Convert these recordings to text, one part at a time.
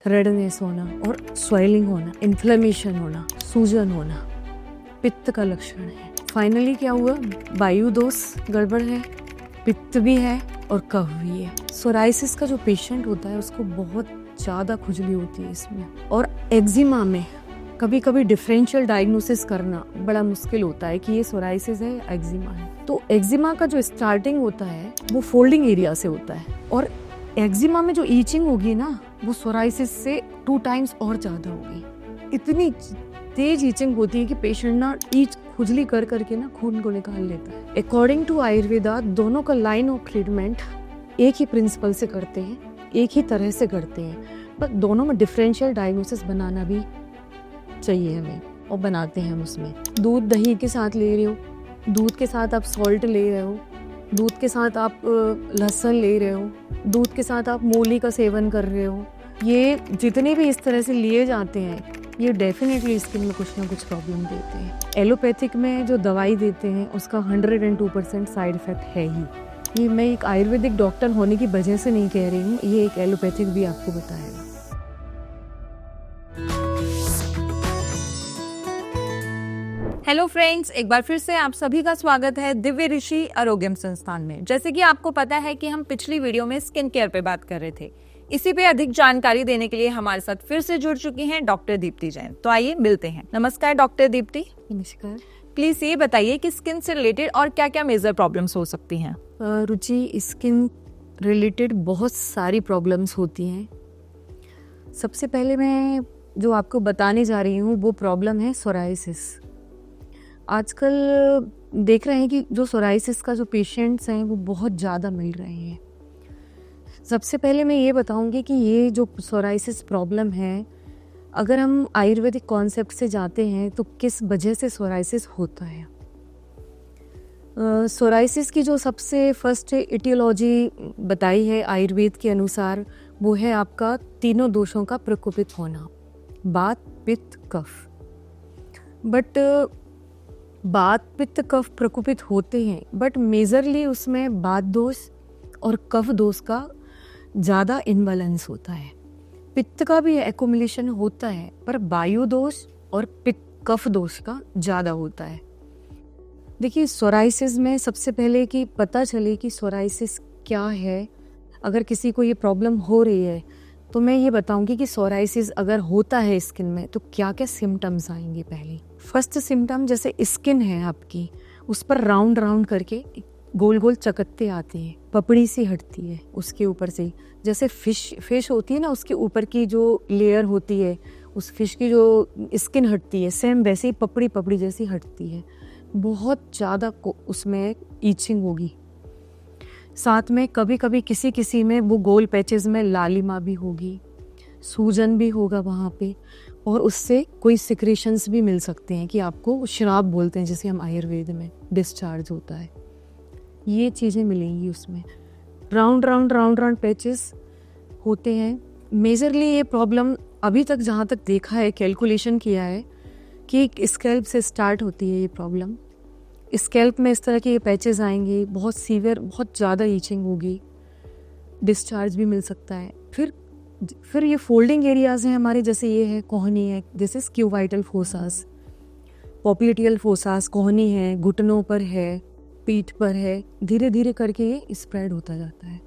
Redness होना और swelling होना, इन्फ्लेमेशन होना, सूजन होना पित्त का लक्षण है। फाइनली क्या हुआ, वायु दोष गड़बड़ है, पित्त भी है और कफ भी है। सोराइसिस का जो पेशेंट होता है उसको बहुत ज़्यादा खुजली होती है इसमें। और एक्जिमा में कभी कभी डिफरेंशियल डायग्नोसिस करना बड़ा मुश्किल होता है कि ये सोराइसिस है या एक्जिमा है। तो एक्जिमा का जो स्टार्टिंग होता है वो फोल्डिंग एरिया से होता है और एक्जिमा में जो ईचिंग होगी ना वो सोराइसिस से 2 टाइम्स और ज़्यादा होगी। इतनी तेज ईचिंग होती है कि पेशेंट ना ईच खुजली कर करके ना खून को निकाल लेता है। अकॉर्डिंग टू आयुर्वेदा दोनों का लाइन ऑफ ट्रीटमेंट एक ही प्रिंसिपल से करते हैं, एक ही तरह से करते हैं, पर दोनों में डिफरेंशियल डायग्नोसिस बनाना भी चाहिए हमें और बनाते हैं हम उसमें। दूध दही के साथ ले रहे हो, दूध के साथ आप सॉल्ट ले रहे हो, दूध के साथ आप लहसुन ले रहे हो, दूध के साथ आप मूली का सेवन कर रहे हो, ये जितने भी इस तरह से लिए जाते हैं ये डेफिनेटली स्किन में कुछ ना कुछ प्रॉब्लम देते हैं। एलोपैथिक में जो दवाई देते हैं उसका 102% साइड इफेक्ट है ही। ये मैं एक आयुर्वेदिक डॉक्टर होने की वजह से नहीं कह रही हूँ, ये एक एलोपैथिक भी आपको बताएगा। हेलो फ्रेंड्स, एक बार फिर से आप सभी का स्वागत है दिव्य ऋषि आरोग्यम संस्थान में। जैसे कि आपको पता है कि हम पिछली वीडियो में स्किन केयर पे बात कर रहे थे, इसी पे अधिक जानकारी देने के लिए हमारे साथ फिर से जुड़ चुकी हैं डॉक्टर दीप्ति जैन। तो आइए मिलते हैं। नमस्कार डॉक्टर दीप्ति। नमस्कार। प्लीज ये बताइए कि स्किन से रिलेटेड और क्या क्या मेजर प्रॉब्लम्स हो सकती हैं। रुचि, स्किन रिलेटेड बहुत सारी प्रॉब्लम्स होती हैं। सबसे पहले मैं जो आपको बताने जा रही हूँ वो प्रॉब्लम है सोराइसिस। आजकल देख रहे हैं कि जो सोराइसिस का जो पेशेंट्स हैं वो बहुत ज़्यादा मिल रहे हैं। सबसे पहले मैं ये बताऊंगी कि ये जो सोराइसिस प्रॉब्लम है, अगर हम आयुर्वेदिक कॉन्सेप्ट से जाते हैं तो किस वजह से सोराइसिस होता है। सोराइसिस की जो सबसे फर्स्ट इटियोलॉजी बताई है आयुर्वेद के अनुसार वो है आपका तीनों दोषों का प्रकोपित होना, वात पित्त कफ। बट वात पित्त कफ प्रकोपित होते हैं, बट मेजरली उसमें वात दोष और कफ दोष का ज़्यादा इनबैलेंस होता है। पित्त का भी एक्युमुलेशन होता है पर वायु दोष और पित्त कफ दोष का ज़्यादा होता है। देखिए, सोराइसिस में सबसे पहले कि पता चले कि सोराइसिस क्या है। अगर किसी को ये प्रॉब्लम हो रही है तो मैं ये बताऊंगी कि सोराइसिस अगर होता है स्किन में तो क्या क्या सिम्टम्स आएंगे। पहले फर्स्ट सिम्टम, जैसे स्किन है आपकी, उस पर राउंड राउंड करके गोल गोल चकत्ते आते हैं, पपड़ी सी हटती है उसके ऊपर से, जैसे फिश होती है ना, उसके ऊपर की जो लेयर होती है उस फिश की जो स्किन हटती है, सेम वैसे ही पपड़ी पपड़ी जैसी हटती है। बहुत ज़्यादा उसमें ईचिंग होगी। साथ में कभी कभी किसी किसी में वो गोल पैचेस में लालिमा भी होगी, सूजन भी होगा वहाँ पे, और उससे कोई सिक्रेशंस भी मिल सकते हैं कि आपको श्राप बोलते हैं जिसे हम आयुर्वेद में, डिस्चार्ज होता है। ये चीज़ें मिलेंगी उसमें। Round round round round patches होते हैं। मेजरली ये प्रॉब्लम अभी तक जहाँ तक देखा है, कैलकुलेशन किया है कि स्कैल्प से स्टार्ट होती है ये प्रॉब्लम। स्कैल्प में इस तरह के ये पैचेस आएंगे, बहुत सीवियर, बहुत ज़्यादा ईचिंग होगी, डिस्चार्ज भी मिल सकता है। फिर ये फोल्डिंग एरियाज हैं हमारे, जैसे ये है कोहनी है, दिस इज क्यूवाइटल फोसास, पॉप्लिटियल फोसास, कोहनी है, घुटनों पर है, पीठ पर है। धीरे धीरे करके ये स्प्रेड होता जाता है।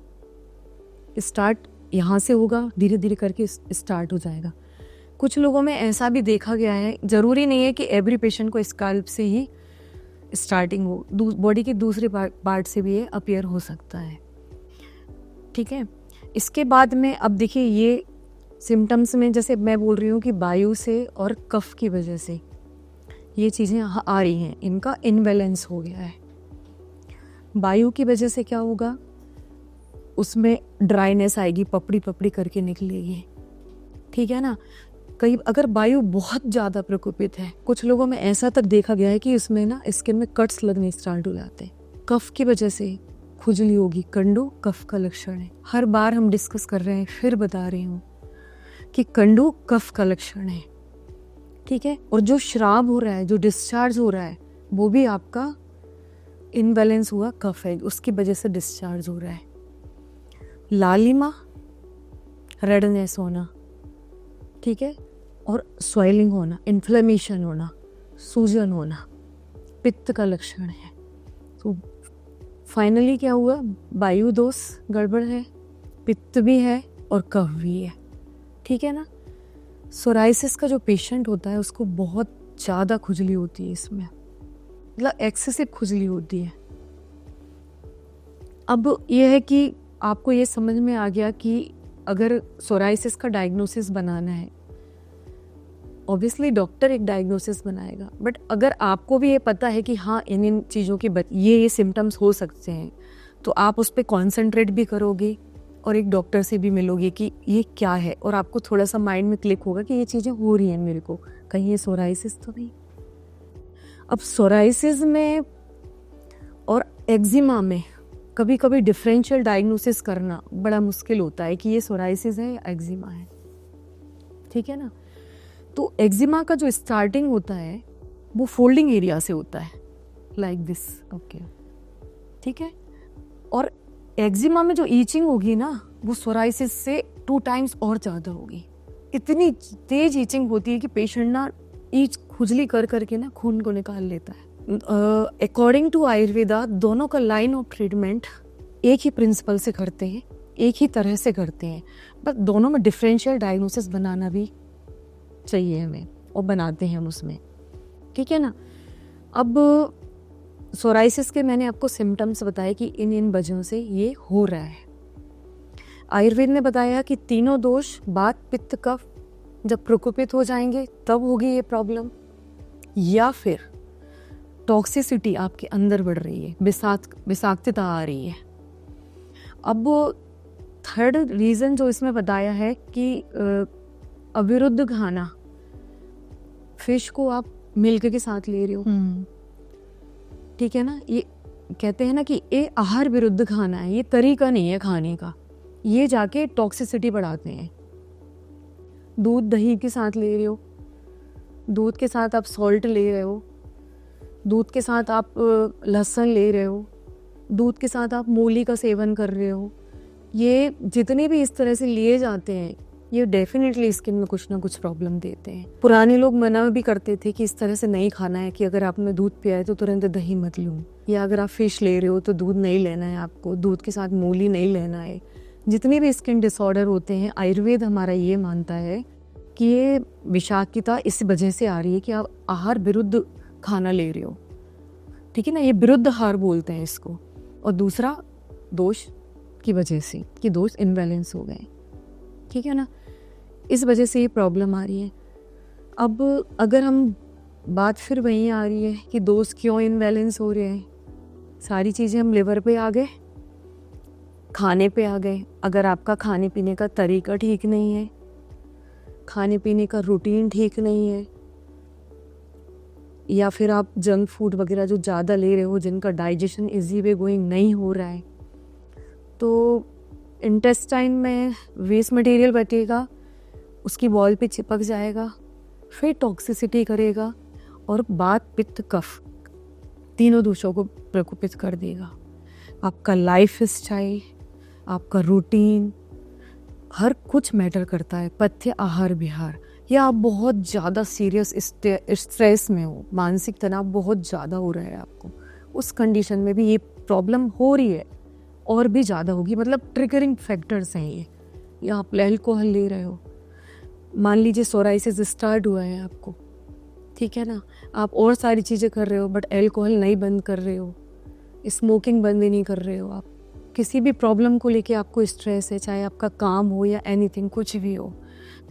स्टार्ट यहाँ से होगा, धीरे धीरे करके स्टार्ट हो जाएगा। कुछ लोगों में ऐसा भी देखा गया है, ज़रूरी नहीं है कि एवरी पेशेंट को स्कैल्प से ही स्टार्टिंग हो, बॉडी के दूसरे पार्ट से भी ये अपीयर हो सकता है। ठीक है। इसके बाद में अब देखिए ये सिम्टम्स में, जैसे मैं बोल रही हूँ कि वायु से और कफ की वजह से ये चीज़ें आ रही हैं, इनका इनबैलेंस हो गया है। वायु की वजह से क्या होगा, उसमें ड्राइनेस आएगी, पपड़ी पपड़ी करके निकलेगी। ठीक है ना। कई अगर वायु बहुत ज़्यादा प्रकोपित है, कुछ लोगों में ऐसा तक देखा गया है कि उसमें ना स्किन में कट्स लगने स्टार्ट हो जाते हैं। कफ की वजह से खुजली होगी, कंडू कफ का लक्षण है। हर बार हम डिस्कस कर रहे हैं, फिर बता रही हूँ कि कंडू कफ का लक्षण है। ठीक है। और जो श्राव हो रहा है, जो डिस्चार्ज हो रहा है, वो भी आपका इनबैलेंस हुआ कफ है, उसकी वजह से डिस्चार्ज हो रहा है। लालिमा, रेडनेस होना, ठीक है, और स्वेलिंग होना, इन्फ्लेमेशन होना, सूजन होना पित्त का लक्षण है। तो फाइनली क्या हुआ, वायु दोष गड़बड़ है, पित्त भी है और कफ भी है, ठीक है ना। सोराइसिस का जो पेशेंट होता है उसको बहुत ज़्यादा खुजली होती है, इसमें मतलब एक्सेसिव खुजली होती है। अब ये है कि आपको ये समझ में आ गया कि अगर सोराइसिस का डायग्नोसिस बनाना है, ऑब्वियसली डॉक्टर एक डायग्नोसिस बनाएगा, बट अगर आपको भी ये पता है कि हाँ इन चीज़ों के ये सिम्टम्स हो सकते हैं, तो आप उस पर कॉन्सेंट्रेट भी करोगे और एक डॉक्टर से भी मिलोगे कि ये क्या है, और आपको थोड़ा सा माइंड में क्लिक होगा कि ये चीज़ें हो रही हैं मेरे को, कहीं ये सोराइसिस तो नहीं। अब सोराइसिस में और एक्जिमा में कभी कभी डिफरेंशियल डायग्नोसिस करना बड़ा मुश्किल होता है कि ये सोराइसिस है या एक्जिमा है, ठीक है ना। तो एक्जिमा का जो स्टार्टिंग होता है वो फोल्डिंग एरिया से होता है, लाइक दिस, ओके, ठीक है। और एक्जिमा में जो ईचिंग होगी ना वो सोराइसिस से 2 टाइम्स और ज़्यादा होगी। इतनी तेज ईचिंग होती है कि पेशेंट ना ईच खुजली कर करके ना खून को निकाल लेता है। अकॉर्डिंग टू आयुर्वेदा दोनों का लाइन ऑफ ट्रीटमेंट एक ही प्रिंसिपल से करते हैं, एक ही तरह से करते हैं, बट दोनों में डिफरेंशियल डायग्नोसिस बनाना भी चाहिए हमें, और बनाते हैं हम उसमें, ठीक है ना। अब सोराइसिस के मैंने आपको सिम्टम्स बताए कि इन इन वजहों से ये हो रहा है। आयुर्वेद ने बताया कि तीनों दोष वात पित्त कफ जब प्रकोपित हो जाएंगे तब होगी ये प्रॉब्लम, या फिर टॉक्सिसिटी आपके अंदर बढ़ रही है, विषाक्तता आ रही है। अब थर्ड रीज़न जो इसमें बताया है कि अविरुद्ध खाना, फिश को आप मिल्क के साथ ले रहे हो, ठीक है ना, ये कहते हैं ना कि ये आहार विरुद्ध खाना है, ये तरीका नहीं है खाने का, ये जाके टॉक्सिसिटी बढ़ाते हैं। दूध दही के साथ ले रहे हो, दूध के साथ आप सॉल्ट ले रहे हो, दूध के साथ आप लहसुन ले रहे हो, दूध के साथ आप मूली का सेवन कर रहे हो, ये जितने भी इस तरह से लिए जाते हैं ये डेफिनेटली स्किन में कुछ ना कुछ प्रॉब्लम देते हैं। पुराने लोग मना भी करते थे कि इस तरह से नहीं खाना है, कि अगर आपने दूध पिया है तो तुरंत दही मत लो, या अगर आप फिश ले रहे हो तो दूध नहीं लेना है आपको, दूध के साथ मूली नहीं लेना है। जितने भी स्किन डिसऑर्डर होते हैं आयुर्वेद हमारा ये मानता है कि ये विषाक्तता इस वजह से आ रही है कि आप आहार विरुद्ध खाना ले रहे हो, ठीक है ना, ये विरुद्ध आहार बोलते हैं इसको। और दूसरा दोष की वजह से कि दोष इनबैलेंस हो गए, ठीक है ना, इस वजह से ये प्रॉब्लम आ रही है। अब अगर हम बात फिर वहीं आ रही है कि दोष क्यों इनबैलेंस हो रहे हैं, सारी चीज़ें हम लिवर पे आ गए, खाने पे आ गए। अगर आपका खाने पीने का तरीका ठीक नहीं है, खाने पीने का रूटीन ठीक नहीं है, या फिर आप जंक फूड वगैरह जो ज़्यादा ले रहे हो जिनका डाइजेशन इजी वे गोइंग नहीं हो रहा है, तो इंटेस्टाइन में वेस्ट मटेरियल बचेगा, उसकी वॉल पे चिपक जाएगा, फिर टॉक्सिसिटी करेगा और वात पित्त कफ तीनों दोषों को प्रकोपित कर देगा। आपका लाइफ स्टाइल, आपका रूटीन, हर कुछ मैटर करता है, पथ्य आहार विहार। या आप बहुत ज़्यादा सीरियस स्ट्रेस में हो, मानसिक तनाव बहुत ज़्यादा हो रहा है आपको, उस कंडीशन में भी ये प्रॉब्लम हो रही है और भी ज़्यादा होगी। मतलब ट्रिगरिंग फैक्टर्स हैं ये। या आप अल्कोहल ले रहे हो, मान लीजिए सोराइसिस स्टार्ट हुआ है आपको, ठीक है ना, आप और सारी चीज़ें कर रहे हो बट अल्कोहल नहीं बंद कर रहे हो, स्मोकिंग बंद ही नहीं कर रहे हो, आप किसी भी प्रॉब्लम को लेके आपको स्ट्रेस है, चाहे आपका काम हो या एनीथिंग कुछ भी हो,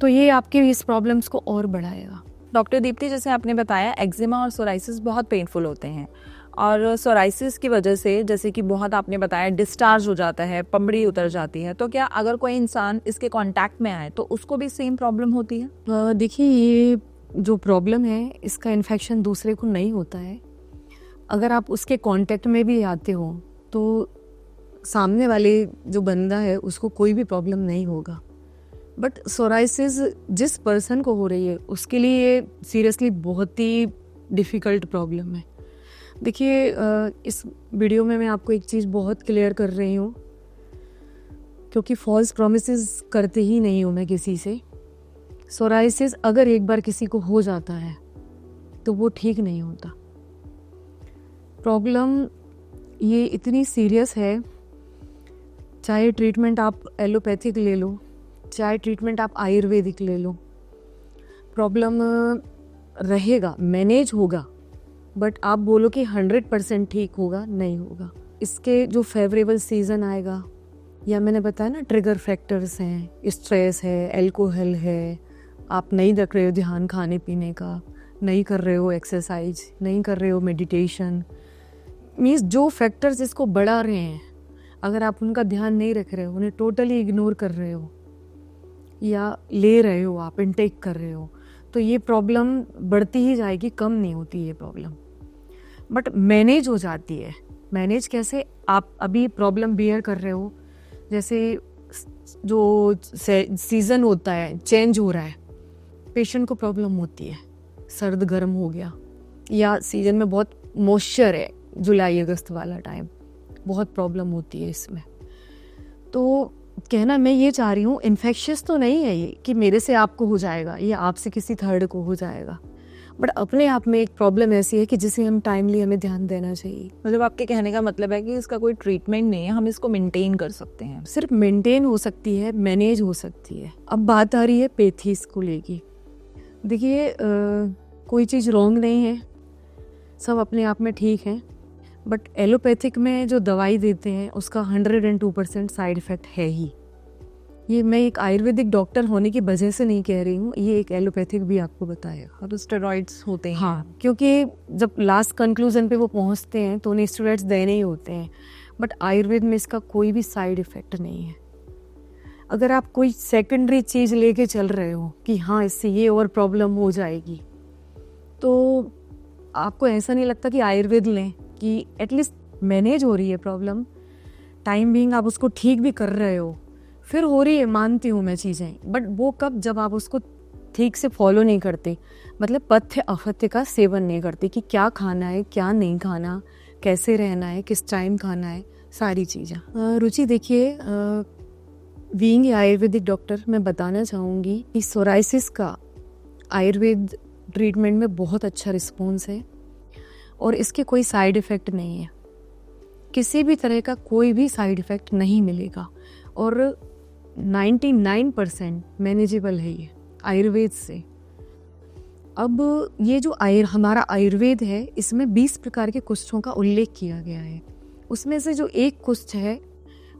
तो ये आपके इस प्रॉब्लम्स को और बढ़ाएगा। डॉक्टर दीप्ति, जैसे आपने बताया एक्जिमा और सोराइसिस बहुत पेनफुल होते हैं, और सोराइसिस की वजह से जैसे कि बहुत आपने बताया डिस्चार्ज हो जाता है, पंबड़ी उतर जाती है, तो क्या अगर कोई इंसान इसके कांटेक्ट में आए तो उसको भी सेम प्रॉब्लम होती है? देखिए, ये जो प्रॉब्लम है इसका इन्फेक्शन दूसरे को नहीं होता है। अगर आप उसके कांटेक्ट में भी आते हो तो सामने वाले जो बंदा है उसको कोई भी प्रॉब्लम नहीं होगा, बट सोराइसिस जिस पर्सन को हो रही है उसके लिए सीरियसली बहुत ही डिफ़िकल्ट प्रॉब्लम है। देखिए, इस वीडियो में मैं आपको एक चीज़ बहुत क्लियर कर रही हूँ, क्योंकि फॉल्स प्रॉमिसेस करते ही नहीं हूँ मैं किसी से। सोराइसिस अगर एक बार किसी को हो जाता है तो वो ठीक नहीं होता। प्रॉब्लम ये इतनी सीरियस है, चाहे ट्रीटमेंट आप एलोपैथिक ले लो, चाहे ट्रीटमेंट आप आयुर्वेदिक ले लो, प्रॉब्लम रहेगा, मैनेज होगा, बट आप बोलो कि 100% ठीक होगा, नहीं होगा। इसके जो फेवरेबल सीज़न आएगा, या मैंने बताया ना ट्रिगर फैक्टर्स हैं, स्ट्रेस है, अल्कोहल है, आप नहीं रख रहे हो ध्यान खाने पीने का, नहीं कर रहे हो एक्सरसाइज, नहीं कर रहे हो मेडिटेशन, मीन्स जो फैक्टर्स इसको बढ़ा रहे हैं, अगर आप उनका ध्यान नहीं रख रहे हो, उन्हें टोटली इग्नोर कर रहे हो या ले रहे हो, आप इनटेक कर रहे हो, तो ये प्रॉब्लम बढ़ती ही जाएगी, कम नहीं होती ये प्रॉब्लम, बट मैनेज हो जाती है। मैनेज कैसे? आप अभी प्रॉब्लम बियर कर रहे हो, जैसे जो सीज़न होता है चेंज हो रहा है, पेशेंट को प्रॉब्लम होती है, सर्द गर्म हो गया, या सीज़न में बहुत मॉइस्चर है, जुलाई अगस्त वाला टाइम, बहुत प्रॉब्लम होती है इसमें। तो कहना मैं ये चाह रही हूँ, इन्फेक्शियस तो नहीं है ये कि मेरे से आपको हो जाएगा या आपसे किसी थर्ड को हो जाएगा, बट अपने आप में एक प्रॉब्लम ऐसी है कि जिसे हम टाइमली हमें ध्यान देना चाहिए। मतलब आपके कहने का मतलब है कि इसका कोई ट्रीटमेंट नहीं है, हम इसको मेंटेन कर सकते हैं। सिर्फ मेंटेन हो सकती है, मैनेज हो सकती है। अब बात आ रही है पैथीज को लेके। देखिए कोई चीज़ रॉन्ग नहीं है, सब अपने आप में ठीक है, बट एलोपैथिक में जो दवाई देते हैं उसका 102% साइड इफ़ेक्ट है ही। ये मैं एक आयुर्वेदिक डॉक्टर होने की वजह से नहीं कह रही हूँ, ये एक एलोपैथिक भी आपको बताएगा। और स्टेरॉइड्स होते हैं। हाँ, क्योंकि जब लास्ट कंक्लूजन पे वो पहुँचते हैं तो उन्हें स्टेरॉइड्स देने ही होते हैं, बट आयुर्वेद में इसका कोई भी साइड इफ़ेक्ट नहीं है। अगर आप कोई सेकेंडरी चीज़ लेके चल रहे हो कि हाँ इससे ये और प्रॉब्लम हो जाएगी, तो आपको ऐसा नहीं लगता कि आयुर्वेद लें कि एटलीस्ट मैनेज हो रही है प्रॉब्लम, टाइम बीइंग आप उसको ठीक भी कर रहे हो, फिर हो रही है, मानती हूँ मैं चीज़ें, बट वो कब? जब आप उसको ठीक से फॉलो नहीं करते, मतलब पथ्य अपथ्य का सेवन नहीं करते कि क्या खाना है, क्या नहीं खाना, कैसे रहना है, किस टाइम खाना है, सारी चीज़ें। रुचि देखिए, बीइंग आयुर्वेदिक डॉक्टर मैं बताना चाहूँगी कि सोराइसिस का आयुर्वेद ट्रीटमेंट में बहुत अच्छा रिस्पॉन्स है और इसके कोई साइड इफ़ेक्ट नहीं है, किसी भी तरह का कोई भी साइड इफ़ेक्ट नहीं मिलेगा, और 99% मैनेजेबल है ये आयुर्वेद से। अब ये जो हमारा आयुर्वेद है, इसमें 20 प्रकार के कुष्ठों का उल्लेख किया गया है। उसमें से जो एक कुष्ठ है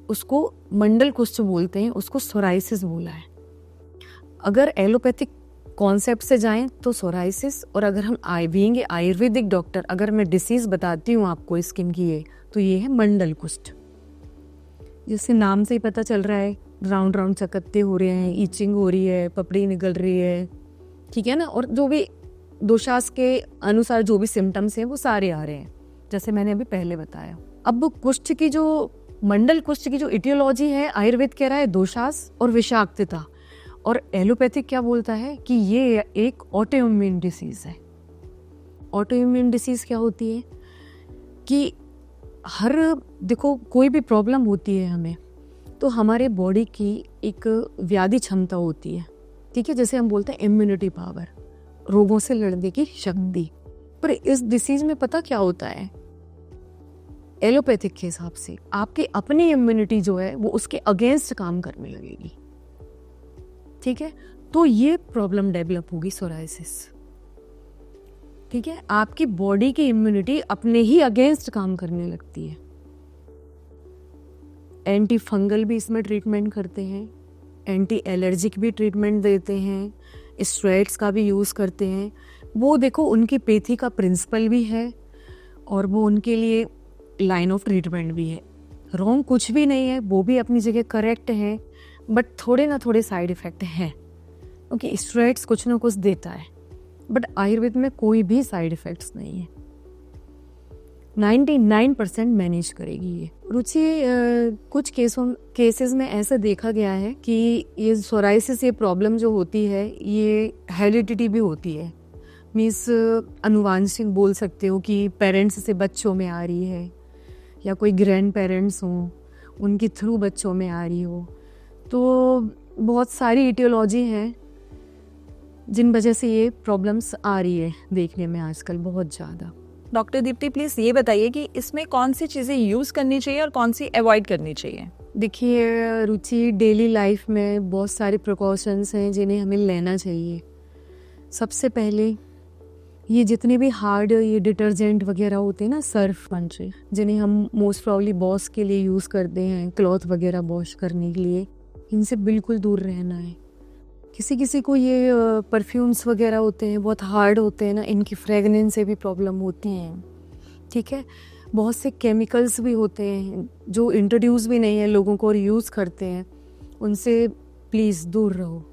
उसको मंडल कुष्ठ बोलते हैं, उसको सोराइसिस बोला है। अगर एलोपैथिक कॉन्सेप्ट से जाएं तो सोराइसिस, और अगर हम बीइंग आयुर्वेदिक डॉक्टर, अगर मैं डिसीज़ बताती हूँ आपको स्किन की ये, तो ये है मंडल कुष्ठ। जिससे नाम से ही पता चल रहा है, राउंड राउंड चकत्ते हो रहे हैं, ईचिंग हो रही है, पपड़ी निकल रही है, ठीक है ना, और जो भी दोषास के अनुसार जो भी सिम्टम्स हैं वो सारे आ रहे हैं, जैसे मैंने अभी पहले बताया। अब कुष्ठ की जो मंडल कुष्ठ की जो इटियोलॉजी है, आयुर्वेद कह रहा है दोषास और विषाक्तता, और एलोपैथिक क्या बोलता है कि ये एक ऑटोइम्यून डिसीज़ है। ऑटोइम्यून डिसीज़ क्या होती है कि देखो कोई भी प्रॉब्लम होती है हमें, तो हमारे बॉडी की एक व्याधि क्षमता होती है, ठीक है, जैसे हम बोलते हैं इम्यूनिटी पावर, रोगों से लड़ने की शक्ति। पर इस डिसीज में पता क्या होता है, एलोपैथिक के हिसाब से आपकी अपनी इम्यूनिटी जो है वो उसके अगेंस्ट काम करने लगेगी, ठीक है, तो ये प्रॉब्लम डेवलप होगी सोराइसिस, ठीक है। आपकी बॉडी की इम्यूनिटी अपने ही अगेंस्ट काम करने लगती है। एंटी फंगल भी इसमें ट्रीटमेंट करते हैं, एंटी एलर्जिक भी ट्रीटमेंट देते हैं, स्टेरॉइड्स का भी यूज़ करते हैं। वो देखो उनकी पैथी का प्रिंसिपल भी है और वो उनके लिए लाइन ऑफ ट्रीटमेंट भी है। रॉन्ग कुछ भी नहीं है, वो भी अपनी जगह करेक्ट है, बट थोड़े ना थोड़े साइड इफ़ेक्ट हैं, क्योंकि स्टेरॉइड्स कुछ ना कुछ देता है, बट आयुर्वेद में कोई भी साइड इफ़ेक्ट्स नहीं है। 99% मैनेज करेगी ये। रुचि कुछ केसेस में ऐसा देखा गया है कि ये सोराइसिस, ये प्रॉब्लम जो होती है ये हेरिडिटी भी होती है, मीन्स अनुवांशिक बोल सकते हो कि पेरेंट्स से बच्चों में आ रही है, या कोई ग्रैंड पेरेंट्स हों उनके थ्रू बच्चों में आ रही हो। तो बहुत सारी इटियोलॉजी हैं, जिन वजह से ये प्रॉब्लम्स आ रही है देखने में आजकल बहुत ज़्यादा। डॉक्टर दीप्ति प्लीज ये बताइए कि इसमें कौन सी चीजें यूज करनी चाहिए और कौन सी अवॉइड करनी चाहिए। देखिए रुचि, डेली लाइफ में बहुत सारे प्रिकॉशंस हैं जिन्हें हमें लेना चाहिए। सबसे पहले ये जितने भी हार्ड ये डिटर्जेंट वगैरह होते हैं ना, सर्फ, जिन्हें हम मोस्ट प्रॉब्ली वॉश के लिए यूज़ करते हैं, क्लॉथ वगैरह वॉश करने के लिए, इनसे बिल्कुल दूर रहना है। किसी किसी को ये परफ्यूम्स वगैरह होते हैं बहुत हार्ड होते हैं ना, इनकी फ्रेगनेंस से भी प्रॉब्लम होती हैं। ठीक है, बहुत से केमिकल्स भी होते हैं जो इंट्रोड्यूस भी नहीं है लोगों को और यूज़ करते हैं, उनसे प्लीज़ दूर रहो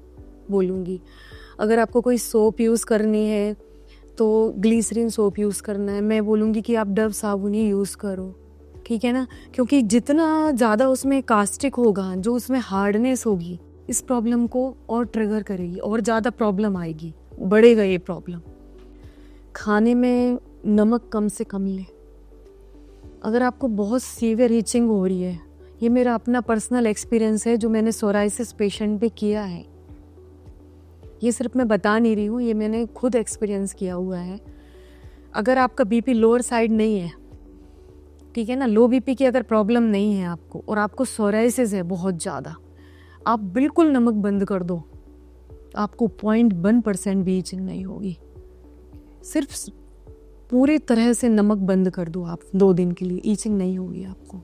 बोलूँगी। अगर आपको कोई सोप यूज़ करनी है तो ग्लिसरीन सोप यूज़ करना है, मैं बोलूँगी कि आप डव साबुन ही यूज़ करो, ठीक है ना, क्योंकि जितना ज़्यादा उसमें कास्टिक होगा, जो उसमें हार्डनेस होगी, इस प्रॉब्लम को और ट्रिगर करेगी और ज़्यादा प्रॉब्लम आएगी, बढ़ेगा ये प्रॉब्लम। खाने में नमक कम से कम लें। अगर आपको बहुत सीवियर ईचिंग हो रही है, ये मेरा अपना पर्सनल एक्सपीरियंस है जो मैंने सोराइसिस पेशेंट पे किया है, ये सिर्फ मैं बता नहीं रही हूँ, ये मैंने खुद एक्सपीरियंस किया हुआ है। अगर आपका बीपी लोअर साइड नहीं है, ठीक है ना, लो बीपी की अगर प्रॉब्लम नहीं है आपको और आपको सोराइसिस है बहुत ज़्यादा, आप बिल्कुल नमक बंद कर दो, आपको 0.1% भी ईचिंग नहीं होगी। सिर्फ पूरी तरह से नमक बंद कर दो आप 2 दिन के लिए, ईचिंग नहीं होगी आपको।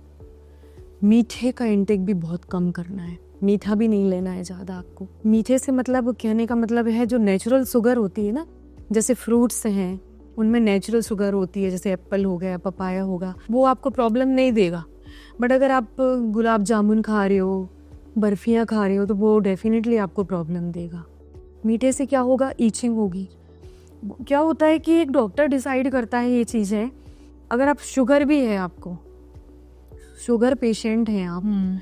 मीठे का इंटेक भी बहुत कम करना है, मीठा भी नहीं लेना है ज़्यादा आपको। मीठे से मतलब कहने का मतलब है जो नेचुरल शुगर होती है ना, जैसे फ्रूट्स हैं उनमें नेचुरल शुगर होती है, जैसे एप्पल हो गया, पपाया होगा, वो आपको प्रॉब्लम नहीं देगा। बट अगर आप गुलाब जामुन खा रहे हो, बर्फियाँ खा रहे हो, तो वो डेफिनेटली आपको प्रॉब्लम देगा। मीठे से क्या होगा, ईचिंग होगी। क्या होता है कि एक डॉक्टर डिसाइड करता है ये चीज़ें। अगर आप शुगर भी है, आपको शुगर पेशेंट हैं आप,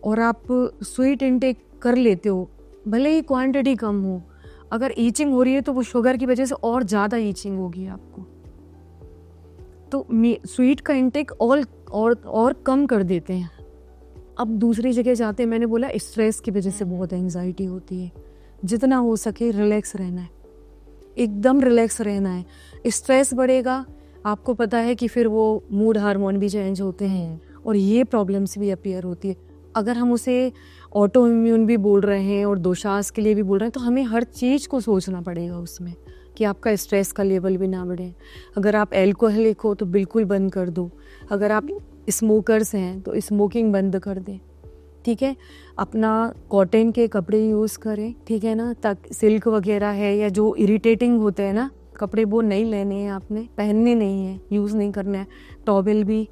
और आप स्वीट इनटेक कर लेते हो, भले ही क्वांटिटी कम हो, अगर ईचिंग हो रही है तो वो शुगर की वजह से और ज़्यादा ईचिंग होगी आपको। तो स्वीट का इंटेक और कम कर देते हैं। अब दूसरी जगह जाते हैं, मैंने बोला स्ट्रेस की वजह से बहुत एंजाइटी होती है, जितना हो सके रिलैक्स रहना है, एकदम रिलैक्स रहना है। स्ट्रेस बढ़ेगा, आपको पता है कि फिर वो मूड हार्मोन भी चेंज होते हैं और ये प्रॉब्लम्स भी अपीयर होती है। अगर हम उसे ऑटो इम्यून भी बोल रहे हैं और दोषास के लिए भी बोल रहे हैं, तो हमें हर चीज़ को सोचना पड़ेगा उसमें कि आपका स्ट्रेस का लेवल भी ना बढ़े। अगर आप एल्कोहलिक हो तो बिल्कुल बंद कर दो, अगर आप स्मोकर्स हैं तो स्मोकिंग बंद कर दें, ठीक है। अपना कॉटन के कपड़े यूज़ करें, ठीक है ना, तक सिल्क वगैरह है या जो इरिटेटिंग होते हैं ना कपड़े, वो नहीं लेने हैं आपने, पहनने नहीं है, यूज़ नहीं करना है। टॉवेल भी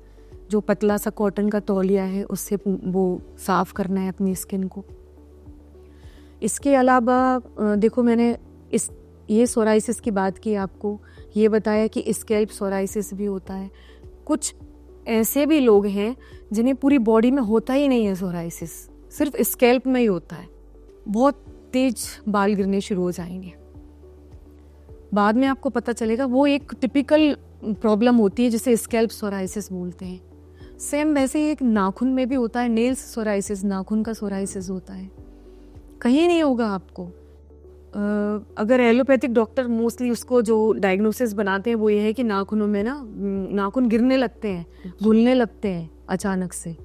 जो पतला सा कॉटन का तौलिया है उससे वो साफ़ करना है अपनी स्किन को। इसके अलावा देखो, मैंने ये सोराइसिस की बात की, आपको ये बताया कि स्कैल्प सोराइसिस भी होता है। कुछ ऐसे भी लोग हैं जिन्हें पूरी बॉडी में होता ही नहीं है सोराइसिस, सिर्फ स्कैल्प में ही होता है, बहुत तेज बाल गिरने शुरू हो जाएंगे, बाद में आपको पता चलेगा वो एक टिपिकल प्रॉब्लम होती है जिसे स्कैल्प सोराइसिस बोलते हैं। सेम वैसे ही एक नाखून में भी होता है, नेल्स सोराइसिस, नाखून का सोराइसिस होता है, कहीं नहीं होगा आपको। अगर एलोपैथिक डॉक्टर मोस्टली उसको जो डायग्नोसिस बनाते हैं वो ये है कि नाखूनों में ना नाखून गिरने लगते हैं, घुलने लगते हैं अचानक से,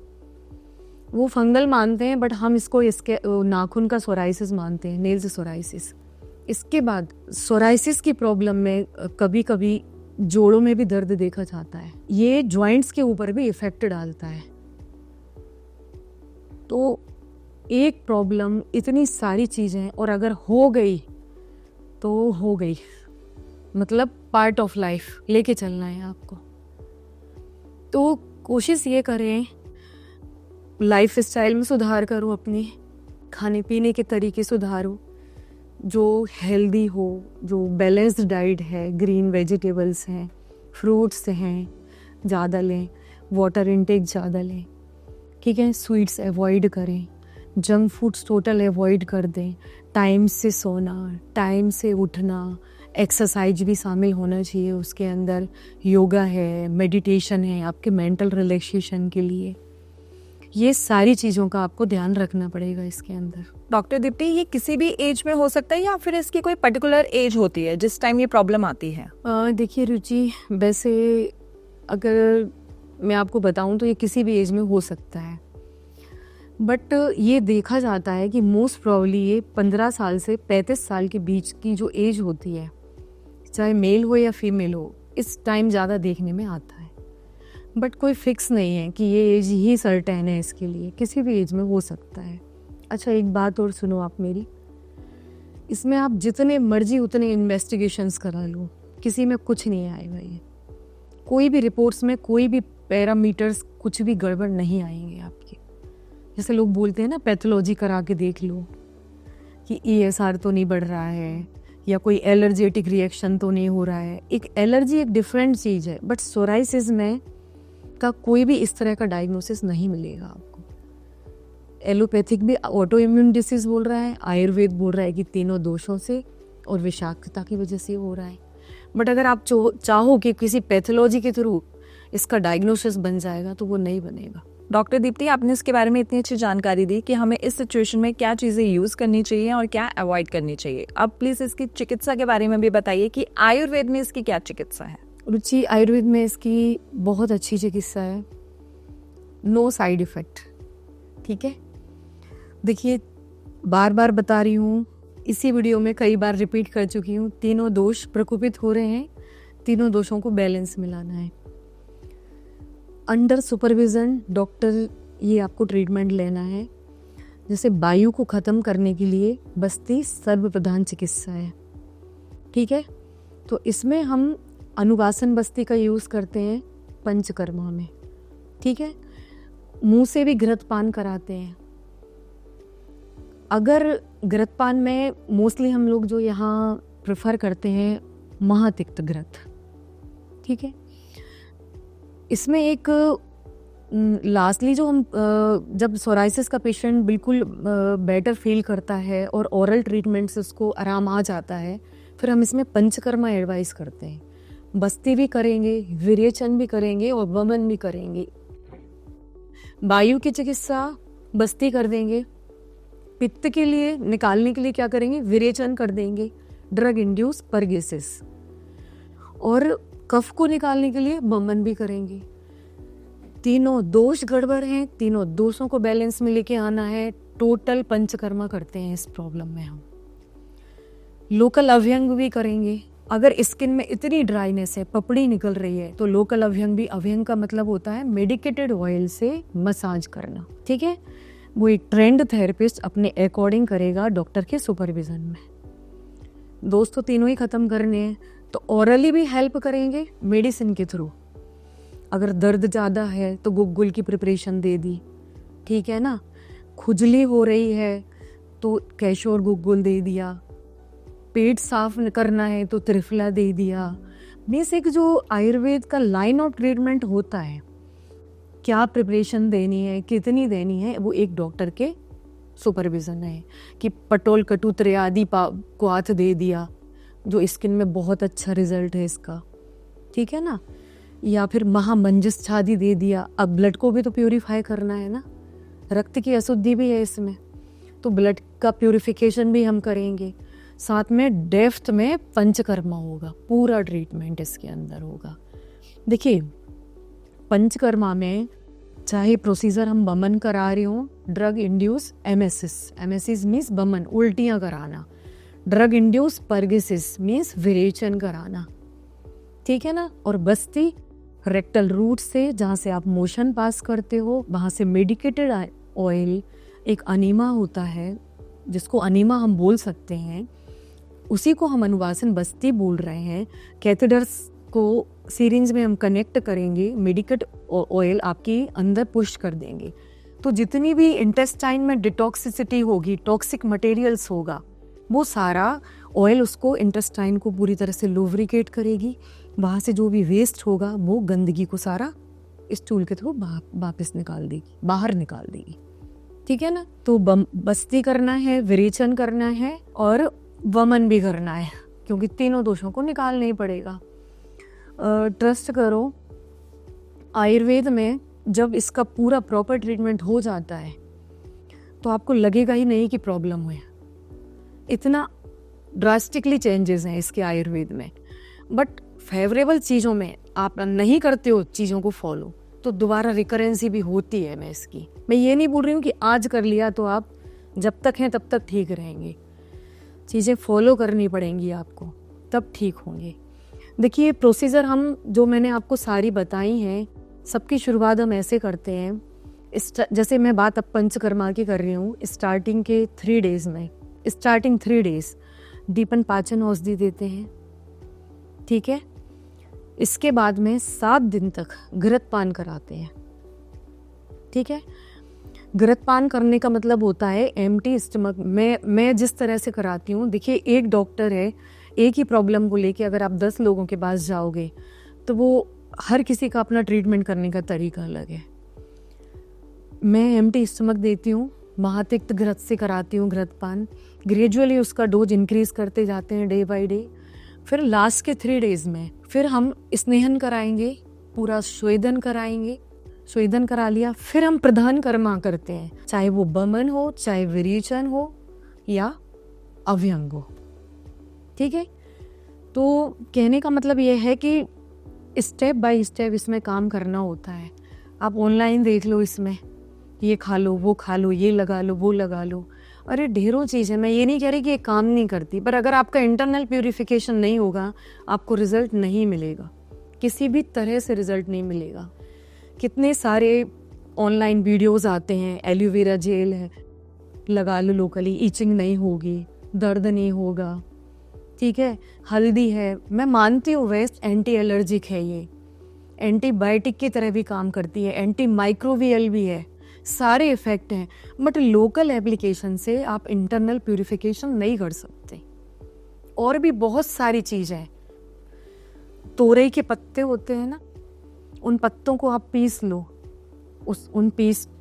वो फंगल मानते हैं, बट हम इसको इसके नाखून का सोराइसिस मानते हैं, नेल्स सोराइसिस। इसके बाद सोराइसिस की प्रॉब्लम में कभी कभी जोड़ों में भी दर्द देखा जाता है, ये जॉइंट्स के ऊपर भी इफेक्ट डालता है। तो एक प्रॉब्लम इतनी सारी चीज़ें, और अगर हो गई तो हो गई, मतलब पार्ट ऑफ लाइफ, लेके चलना है आपको। तो कोशिश ये करें लाइफ स्टाइल में सुधार करो, अपनी खाने पीने के तरीके सुधारो, जो हेल्दी हो, जो बैलेंस्ड डाइट है, ग्रीन वेजिटेबल्स हैं, फ्रूट्स हैं, ज़्यादा लें, वाटर इनटेक ज़्यादा लें, ठीक है। स्वीट्स अवॉइड करें, जंक फूड्स टोटल अवॉइड कर दें, टाइम से सोना, टाइम से उठना, एक्सरसाइज भी शामिल होना चाहिए उसके अंदर, योगा है, मेडिटेशन है आपके मेंटल रिलैक्सेशन के लिए, ये सारी चीज़ों का आपको ध्यान रखना पड़ेगा इसके अंदर। डॉक्टर दीप्ति, ये किसी भी एज में हो सकता है या फिर इसकी कोई पर्टिकुलर एज होती है जिस टाइम ये प्रॉब्लम आती है? देखिए रुचि, वैसे अगर मैं आपको बताऊं तो ये किसी भी एज में हो सकता है, बट ये देखा जाता है कि मोस्ट प्रॉब्ली ये 15 साल से 35 साल के बीच की जो एज होती है, चाहे मेल हो या फीमेल हो, इस टाइम ज़्यादा देखने में आता है। बट कोई फिक्स नहीं है कि ये एज ही सर्टेन है इसके लिए, किसी भी एज में हो सकता है। अच्छा, एक बात और सुनो आप मेरी, इसमें आप जितने मर्जी उतने इन्वेस्टिगेशंस करा लो, किसी में कुछ नहीं आएगा। ये कोई भी रिपोर्ट्स में कोई भी पैरामीटर्स कुछ भी गड़बड़ नहीं आएंगे आपके। जैसे लोग बोलते हैं ना, पैथोलॉजी करा के देख लो कि ESR तो नहीं बढ़ रहा है या कोई एलर्जेटिक रिएक्शन तो नहीं हो रहा है। एक एलर्जी एक डिफरेंट चीज़ है, बट सोराइसिस में का कोई भी इस तरह का डायग्नोसिस नहीं मिलेगा आपको। एलोपैथिक भी ऑटो इम्यून डिसीज बोल रहा है, आयुर्वेद बोल रहा है कि तीनों दोषों से और विषाक्तता की वजह से हो रहा है। बट अगर आप चाहो कि किसी पैथोलॉजी के थ्रू इसका डायग्नोसिस बन जाएगा तो वो नहीं बनेगा। डॉक्टर दीप्ति, आपने इसके बारे में इतनी अच्छी जानकारी दी कि हमें इस सिचुएशन में क्या चीज़ें यूज़ करनी चाहिए और क्या अवॉइड करनी चाहिए। अब प्लीज़ इसकी चिकित्सा के बारे में भी बताइए कि आयुर्वेद में इसकी क्या चिकित्सा है? रुचि, आयुर्वेद में इसकी बहुत अच्छी चिकित्सा है, नो साइड इफ़ेक्ट। ठीक है, देखिए बार बार बता रही हूँ, इसी वीडियो में कई बार रिपीट कर चुकी हूँ, तीनों दोष प्रकोपित हो रहे हैं, तीनों दोषों को बैलेंस मिलाना है। अंडर सुपरविजन डॉक्टर ये आपको ट्रीटमेंट लेना है। जैसे वायु को ख़त्म करने के लिए बस्ती सर्वप्रधान चिकित्सा है। ठीक है, तो इसमें हम अनुवासन बस्ती का यूज़ करते हैं पंचकर्मा में। ठीक है, मुंह से भी घृतपान कराते हैं। अगर घृतपान में मोस्टली हम लोग जो यहाँ प्रेफर करते हैं महातिक्त घृत। ठीक है, इसमें एक लास्टली जो हम जब सोराइसिस का पेशेंट बिल्कुल बेटर फील करता है और ओरल ट्रीटमेंट से उसको आराम आ जाता है, फिर हम इसमें पंचकर्मा एडवाइस करते हैं। बस्ती भी करेंगे, विरेचन भी करेंगे और वमन भी करेंगे। वायु की चिकित्सा बस्ती कर देंगे, पित्त के लिए निकालने के लिए क्या करेंगे, विरेचन कर देंगे, ड्रग इंड्यूस परगेसिस, और कफ को निकालने के लिए वमन भी करेंगे। तीनों दोष गड़बड़ हैं, तीनों दोषों को बैलेंस में लेके आना है। टोटल पंचकर्मा करते हैं इस प्रॉब्लम में हम। लोकल अभ्यंग भी करेंगे। अगर स्किन में इतनी ड्राइनेस है, पपड़ी निकल रही है, तो लोकल अभ्यंग भी, अभ्यंग का मतलब होता है मेडिकेटेड ऑयल से मसाज करना। ठीक है, वो एक ट्रेंड थेरेपिस्ट अपने अकॉर्डिंग करेगा डॉक्टर के सुपरविजन में। दोस्तों तीनों ही खत्म करने हैं, तो ओरली भी हेल्प करेंगे मेडिसिन के थ्रू। अगर दर्द ज़्यादा है तो गुग्गुल की प्रिपरेशन दे दी। ठीक है ना, खुजली हो रही है तो कैशोर गुग्गुल दे दिया, पेट साफ करना है तो त्रिफला दे दिया। बेसिक जो आयुर्वेद का लाइन ऑफ ट्रीटमेंट होता है, क्या प्रिपरेशन देनी है, कितनी देनी है, वो एक डॉक्टर के सुपरविजन है। कि पटोल कटु त्रयादि क्वाथ दे दिया, जो स्किन में बहुत अच्छा रिजल्ट है इसका। ठीक है ना, या फिर महामंजस छादी दे दिया। अब ब्लड को भी तो प्योरीफाई करना है ना, रक्त की अशुद्धि भी है इसमें, तो ब्लड का प्योरीफिकेशन भी हम करेंगे। साथ में डेफ्थ में पंचकर्मा होगा, पूरा ट्रीटमेंट इसके अंदर होगा। देखिए पंचकर्मा में चाहे प्रोसीजर हम वमन करा रहे हो, ड्रग इंड्यूस एमेसिस मीन्स वमन, उल्टियाँ कराना, ड्रग इंड्यूस परगेसिस मीन्स विरेचन कराना। ठीक है ना, और बस्ती रेक्टल रूट से, जहाँ से आप मोशन पास करते हो, वहाँ से मेडिकेटेड ऑयल, एक अनीमा होता है जिसको अनीमा हम बोल सकते हैं, उसी को हम अनुवासन बस्ती बोल रहे हैं। कैथेटर्स को सीरिंज में हम कनेक्ट करेंगे, मेडिकेट ऑयल आपके अंदर पुश कर देंगे, तो जितनी भी इंटेस्टाइन में डिटॉक्सिसिटी होगी, टॉक्सिक मटेरियल्स होगा, वो सारा ऑयल उसको इंटेस्टाइन को पूरी तरह से लुब्रिकेट करेगी। वहाँ से जो भी वेस्ट होगा वो गंदगी को सारा इस टूल के थ्रू वापस निकाल देगी, बाहर निकाल देगी। ठीक है ना, तो बस्ती करना है, विरेचन करना है और वमन भी करना है, क्योंकि तीनों दोषों को निकालना ही पड़ेगा। ट्रस्ट करो, आयुर्वेद में जब इसका पूरा प्रॉपर ट्रीटमेंट हो जाता है तो आपको लगेगा ही नहीं कि प्रॉब्लम हुआ। इतना ड्रास्टिकली चेंजेस हैं इसके आयुर्वेद में। बट फेवरेबल चीज़ों में आप नहीं करते हो चीज़ों को फॉलो, तो दोबारा रिकरेंसी भी होती है। मैं ये नहीं बोल रही हूँ कि आज कर लिया तो आप जब तक हैं तब तक ठीक रहेंगे। चीज़ें फॉलो करनी पड़ेंगी आपको, तब ठीक होंगे। देखिए प्रोसीजर हम जो मैंने आपको सारी बताई हैं, सबकी शुरुआत हम ऐसे करते हैं। जैसे मैं बात अब पंचकर्मा की कर रही हूँ, स्टार्टिंग 3 डेज दीपन पाचन औषधि देते हैं, ठीक है। इसके बाद में 7 दिन तक घृतपान कराते हैं, ठीक है। घृतपान करने का मतलब होता है एम्प्टी स्टमक। मैं जिस तरह से कराती हूँ, देखिए एक डॉक्टर है, एक ही प्रॉब्लम को लेके अगर आप 10 लोगों के पास जाओगे तो वो हर किसी का अपना ट्रीटमेंट करने का तरीका अलग है। मैं एम्प्टी स्टमक देती हूँ, महातिक्त घृत से कराती हूँ घृतपान। ग्रेजुअली उसका डोज इंक्रीज करते जाते हैं डे बाय डे। फिर लास्ट के 3 डेज में फिर हम स्नेहन कराएंगे, पूरा स्वेदन कराएंगे। स्वेदन करा लिया, फिर हम प्रधान कर्मा करते हैं, चाहे वो बमन हो, चाहे विरेचन हो या अव्यंग हो, ठीक है। तो कहने का मतलब ये है कि स्टेप बाय स्टेप इसमें काम करना होता है। आप ऑनलाइन देख लो, इसमें ये खा लो, वो खा लो, ये लगा लो, वो लगा लो, अरे ढेरों चीज़ें। मैं ये नहीं कह रही कि ये काम नहीं करती, पर अगर आपका इंटरनल प्यूरिफिकेशन नहीं होगा आपको रिजल्ट नहीं मिलेगा, किसी भी तरह से रिजल्ट नहीं मिलेगा। कितने सारे ऑनलाइन वीडियोस आते हैं, एलोवेरा जेल है, लगा लो लोकली, ईचिंग नहीं होगी, दर्द नहीं होगा, ठीक है। हल्दी है, मैं मानती हूँ वेस्ट एंटी एलर्जिक है, ये एंटीबायोटिक की तरह भी काम करती है, एंटी माइक्रोवियल भी है, सारे इफेक्ट हैं। बट लोकल एप्लीकेशन से आप इंटरनल प्यूरिफिकेशन नहीं कर सकते। और भी बहुत सारी चीज़ें हैं। तोरई के पत्ते होते हैं ना, उन पत्तों को आप पीस लो,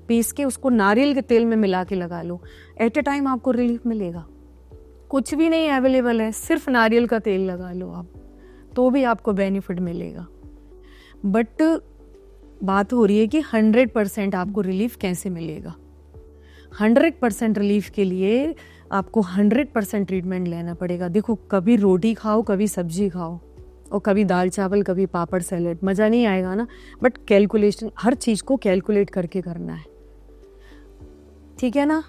पीस के उसको नारियल के तेल में मिला के लगा लो, एट ए टाइम आपको रिलीफ मिलेगा। कुछ भी नहीं अवेलेबल है, सिर्फ नारियल का तेल लगा लो आप, तो भी आपको बेनिफिट मिलेगा। बट बात हो रही है कि 100% आपको रिलीफ कैसे मिलेगा। 100% रिलीफ के लिए आपको 100% ट्रीटमेंट लेना पड़ेगा। देखो, कभी रोटी खाओ, कभी सब्जी खाओ, और कभी दाल चावल, कभी पापड़ सैलेड, मज़ा नहीं आएगा ना। बट कैलकुलेशन, हर चीज़ को कैलकुलेट करके करना है, ठीक है ना।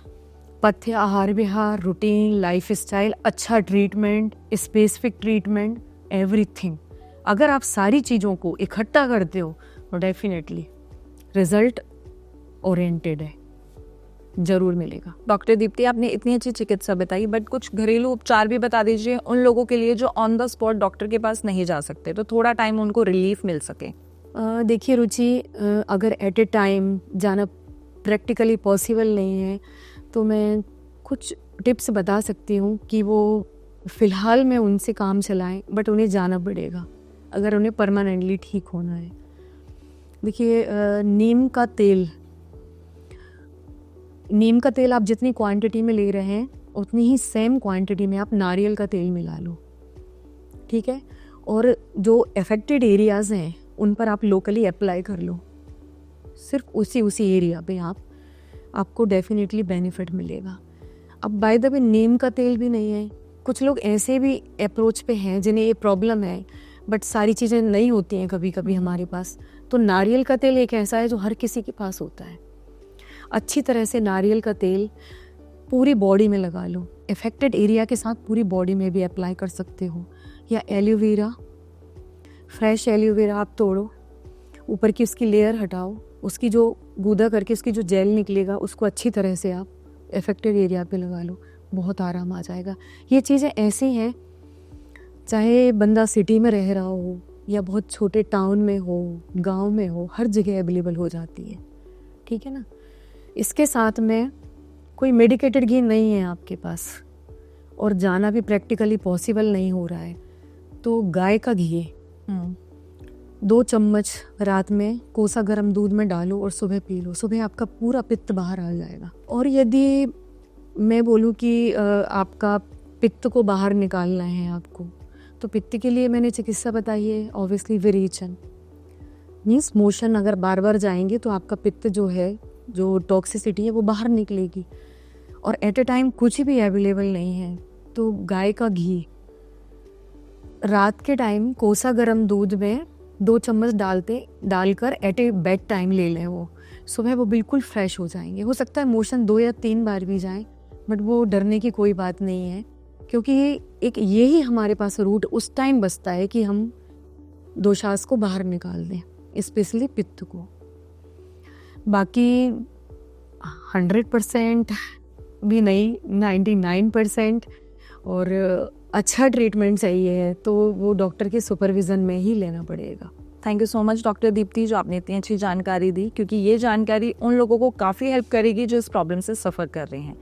पथ्य, आहार विहार, रूटीन, लाइफ स्टाइल, अच्छा ट्रीटमेंट, स्पेसिफिक ट्रीटमेंट, एवरीथिंग। अगर आप सारी चीज़ों को इकट्ठा करते हो तो डेफिनेटली रिजल्ट ओरिएंटेड है, जरूर मिलेगा। डॉक्टर दीप्ति, आपने इतनी अच्छी चिकित्सा बताई, बट कुछ घरेलू उपचार भी बता दीजिए उन लोगों के लिए जो ऑन द स्पॉट डॉक्टर के पास नहीं जा सकते, तो थोड़ा टाइम उनको रिलीफ मिल सके। देखिए रुचि, अगर एट ए टाइम जाना प्रैक्टिकली पॉसिबल नहीं है तो मैं कुछ टिप्स बता सकती हूँ कि वो फ़िलहाल में उनसे काम चलाएं, बट उन्हें जाना पड़ेगा अगर उन्हें परमानेंटली ठीक होना है। देखिए, नीम का तेल आप जितनी क्वांटिटी में ले रहे हैं उतनी ही सेम क्वांटिटी में आप नारियल का तेल मिला लो, ठीक है। और जो अफेक्टेड एरियाज़ हैं उन पर आप लोकली अप्लाई कर लो, सिर्फ उसी एरिया पे आपको डेफिनेटली बेनिफिट मिलेगा। अब बाय द वे, नीम का तेल भी नहीं है, कुछ लोग ऐसे भी अप्रोच पे हैं जिन्हें ये प्रॉब्लम है, बट सारी चीज़ें नहीं होती हैं कभी कभी हमारे पास। तो नारियल का तेल एक ऐसा है जो हर किसी के पास होता है। अच्छी तरह से नारियल का तेल पूरी बॉडी में लगा लो, अफेक्टेड एरिया के साथ पूरी बॉडी में भी अप्लाई कर सकते हो। या एलोवेरा, फ्रेश एलोवेरा आप तोड़ो, ऊपर की उसकी लेयर हटाओ, उसकी जो गूदा करके उसकी जो जेल निकलेगा उसको अच्छी तरह से आप अफेक्टेड एरिया पे लगा लो, बहुत आराम आ जाएगा। ये चीज़ें ऐसी हैं, चाहे बंदा सिटी में रह रहा हो या बहुत छोटे टाउन में हो, गांव में हो, हर जगह अवेलेबल हो जाती है, ठीक है ना। इसके साथ में कोई मेडिकेटेड घी नहीं है आपके पास और जाना भी प्रैक्टिकली पॉसिबल नहीं हो रहा है, तो गाय का घी 2 चम्मच रात में कोसा गर्म दूध में डालो और सुबह पी लो। सुबह आपका पूरा पित्त बाहर आ जाएगा। और यदि मैं बोलूँ कि आपका पित्त को बाहर निकालना है आपको, तो पित्त के लिए मैंने चिकित्सा बताई है, ऑब्वियसली विरेचन। मीन्स मोशन अगर बार बार जाएंगे तो आपका पित्त जो है, जो टॉक्सिसिटी है वो बाहर निकलेगी। और एट ए टाइम कुछ भी अवेलेबल नहीं है तो गाय का घी रात के टाइम कोसा गर्म दूध में 2 चम्मच डालकर एट ए बेड टाइम ले लें। वो सुबह वो बिल्कुल फ्रेश हो जाएंगे। हो सकता है मोशन 2 या 3 बार भी जाएं, बट वो डरने की कोई बात नहीं है, क्योंकि एक यही हमारे पास रूट उस टाइम बचता है कि हम दोषास को बाहर निकाल दें, स्पेशली पित्त को। बाकी 100% भी नहीं, 99% और अच्छा ट्रीटमेंट चाहिए है तो वो डॉक्टर के सुपरविज़न में ही लेना पड़ेगा। Thank you so much doctor Deepti, जो आपने इतनी अच्छी जानकारी दी, क्योंकि ये जानकारी उन लोगों को काफ़ी हेल्प करेगी जो इस प्रॉब्लम से सफ़र कर रहे हैं।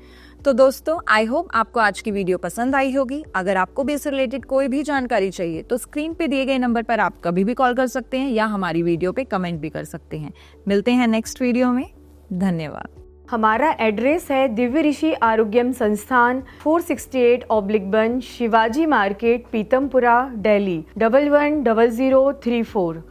तो दोस्तों, आई होप आपको आज की वीडियो पसंद आई होगी। अगर आपको भी इससे रिलेटेड कोई भी जानकारी चाहिए तो स्क्रीन पे दिए गए नंबर पर आप कभी भी कॉल कर सकते हैं या हमारी वीडियो पे कमेंट भी कर सकते हैं। मिलते हैं नेक्स्ट वीडियो में। धन्यवाद। हमारा एड्रेस है दिव्य ऋषि आरोग्यम संस्थान, 468/1 शिवाजी मार्केट, पीतमपुरा, दिल्ली 110034।